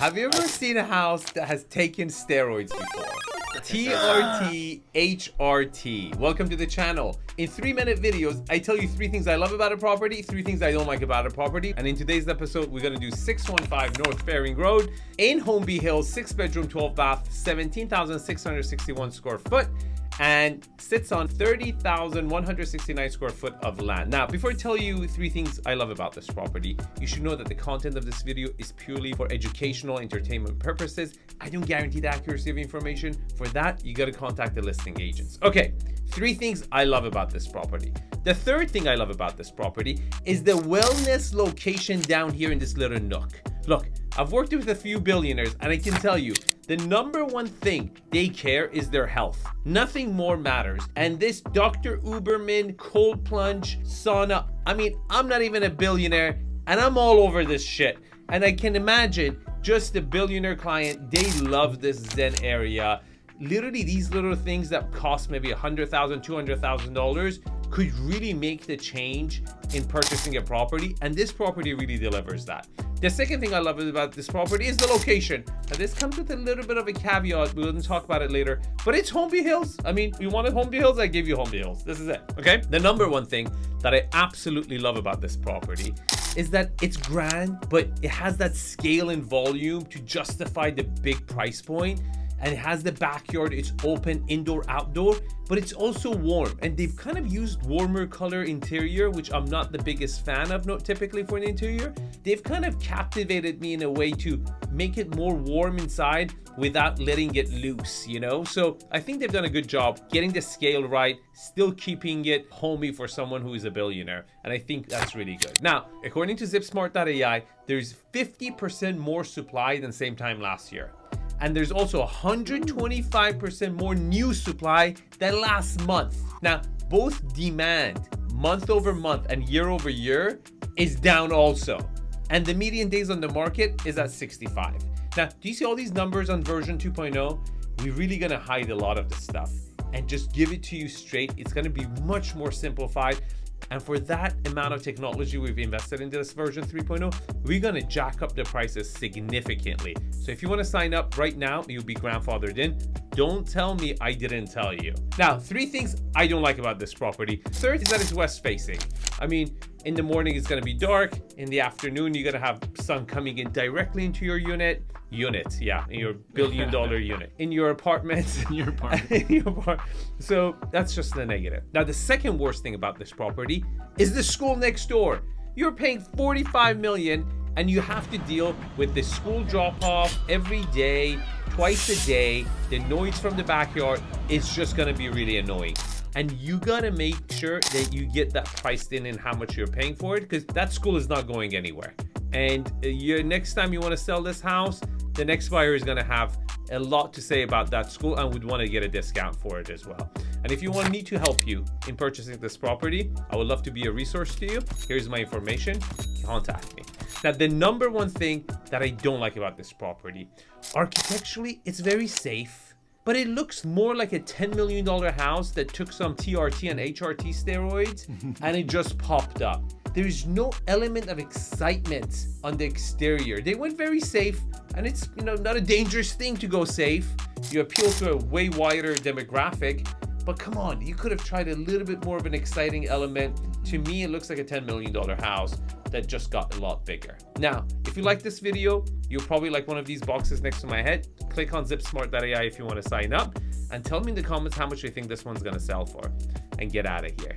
Have you ever seen a house that has taken steroids before? TRT. Welcome to the channel. In 3-minute videos, I tell you 3 things I love about a property, 3 things I don't like about a property. And in today's episode, we're going to do 615 North Faring Road in Holmby Hills, 6-bedroom, 12-bath, 17,661 square foot. And sits on 30,169 square foot of land. Now, before I tell you 3 things I love about this property, you should know that the content of this video is purely for educational entertainment purposes. I don't guarantee the accuracy of information. For that, you got to contact the listing agents. Okay, 3 things I love about this property. The 3rd thing I love about this property is the wellness location down here in this little nook. Look, I've worked with a few billionaires and I can tell you, the number 1 thing they care is their health. Nothing more matters. And this Dr. Uberman cold plunge sauna, I mean, I'm not even a billionaire and I'm all over this shit. And I can imagine just a billionaire client, they love this Zen area. Literally these little things that cost maybe $100,000, $200,000 could really make the change in purchasing a property. And this property really delivers that. The second thing I love about this property is the location. Now this comes with a little bit of a caveat. We will talk about it later, but it's Holmby Hills. I mean, you wanted Holmby Hills, I give you Holmby Hills. This is it, okay? The number 1 thing that I absolutely love about this property is that it's grand, but it has that scale and volume to justify the big price point. And it has the backyard, it's open, indoor, outdoor, but it's also warm. And they've kind of used warmer color interior, which I'm not the biggest fan of, not typically for an interior. They've kind of captivated me in a way to make it more warm inside without letting it loose, you know? So I think they've done a good job getting the scale right, still keeping it homey for someone who is a billionaire. And I think that's really good. Now, according to ZipSmart.ai, there's 50% more supply than same time last year. And there's also 125% more new supply than last month. Now, both demand month over month and year over year is down also. And the median days on the market is at 65. Now, do you see all these numbers on version 2.0? We're really gonna hide a lot of this stuff and just give it to you straight. It's gonna be much more simplified. And for that amount of technology we've invested into this version 3.0, we're going to jack up the prices significantly. So if you want to sign up right now, you'll be grandfathered in. Don't tell me I didn't tell you. Now, 3 things I don't like about this property. 3rd is that it's west facing. I mean, in the morning it's going to be dark. In the afternoon, you're going to have sun coming in directly into your unit. Yeah, in your billion-dollar unit. In your apartment. So that's just the negative. Now, the second worst thing about this property is the school next door. You're paying $45 million and you have to deal with the school drop-off every day, twice a day. The noise from the backyard is just gonna be really annoying. And you gotta make sure that you get that priced in and how much you're paying for it, because that school is not going anywhere. And next time you wanna sell this house, the next buyer is gonna have a lot to say about that school and would want to get a discount for it as well. And if you want me to help you in purchasing this property, I would love to be a resource to you. Here's my information, contact me. Now, the number 1 thing that I don't like about this property, architecturally, it's very safe, but it looks more like a $10 million house that took some TRT and HRT steroids and it just popped up. There's no element of excitement on the exterior. They went very safe, and it's, you know, not a dangerous thing to go safe. You appeal to a way wider demographic, but come on, you could have tried a little bit more of an exciting element. To me, it looks like a $10 million house that just got a lot bigger. Now, if you like this video, you'll probably like one of these boxes next to my head. Click on ZipSmart.ai if you want to sign up, and tell me in the comments how much you think this one's gonna sell for, and get out of here.